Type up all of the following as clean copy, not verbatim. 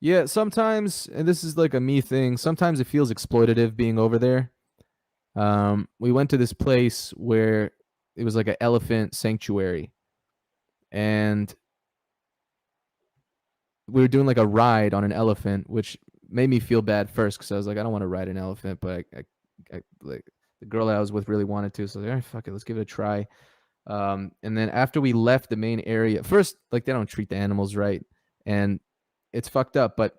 Yeah, sometimes, and this is like a me thing, sometimes it feels exploitative being over there. We went to this place where it was like an elephant sanctuary, and we were doing like a ride on an elephant, which made me feel bad first because I was like, I don't want to ride an elephant, but I like the girl that I was with really wanted to, so I was like, all right, fuck it, let's give it a try. And then after we left the main area, first, like they don't treat the animals right, and it's fucked up, but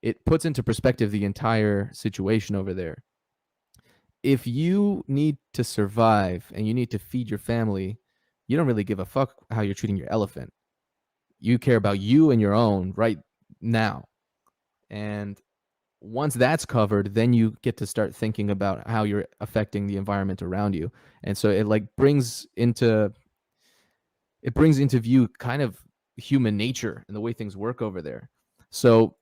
it puts into perspective the entire situation over there. If you need to survive and you need to feed your family, you don't really give a fuck how you're treating your elephant. You care about you and your own right now. And once that's covered, then you get to start thinking about how you're affecting the environment around you. And so it like brings into view kind of human nature and the way things work over there. So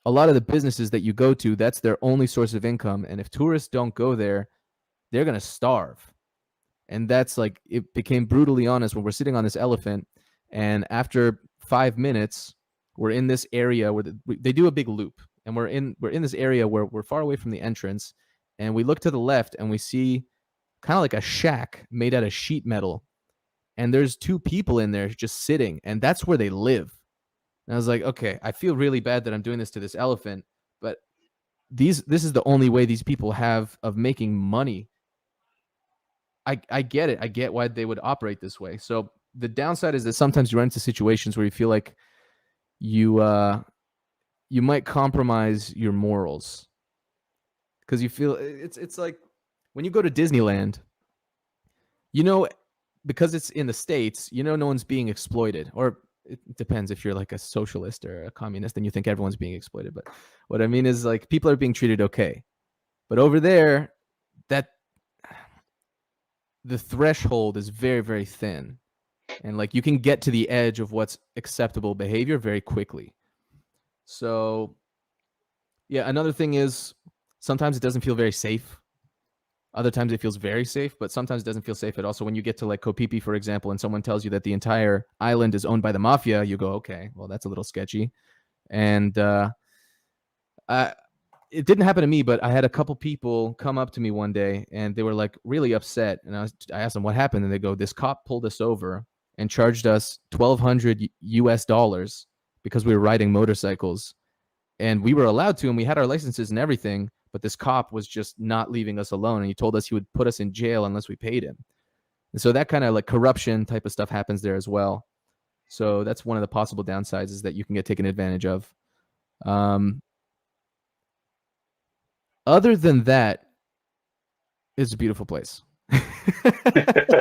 a lot of the businesses that you go to, that's their only source of income. And if tourists don't go there, they're going to starve. And that's like, it became brutally honest when we're sitting on this elephant. And after 5 minutes, we're in this area where they do a big loop. And we're in this area where we're far away from the entrance. And we look to the left and we see kind of like a shack made out of sheet metal. And there's two people in there just sitting. And that's where they live. And I was like, okay, I feel really bad that I'm doing this to this elephant, but this is the only way these people have of making money. I get it. I get why they would operate this way. So the downside is that sometimes you run into situations where you feel like you might compromise your morals because you feel it's like when you go to Disneyland, you know, because it's in the States, you know, no one's being exploited, or it depends if you're like a socialist or a communist and you think everyone's being exploited. But what I mean is like people are being treated okay. But over there, that the threshold is very, very thin. And like you can get to the edge of what's acceptable behavior very quickly. So yeah, another thing is sometimes it doesn't feel very safe. Other times it feels very safe, but sometimes it doesn't feel safe at all. So when you get to like Kopipi, for example, and someone tells you that the entire island is owned by the mafia, you go, okay, well, that's a little sketchy. And it didn't happen to me, but I had a couple people come up to me one day and they were like really upset. And I asked them what happened. And they go, this cop pulled us over and charged us $1,200 US because we were riding motorcycles. And we were allowed to, and we had our licenses and everything, but this cop was just not leaving us alone. And he told us he would put us in jail unless we paid him. And so that kind of like corruption type of stuff happens there as well. So that's one of the possible downsides, is that you can get taken advantage of. Other than that, it's a beautiful place.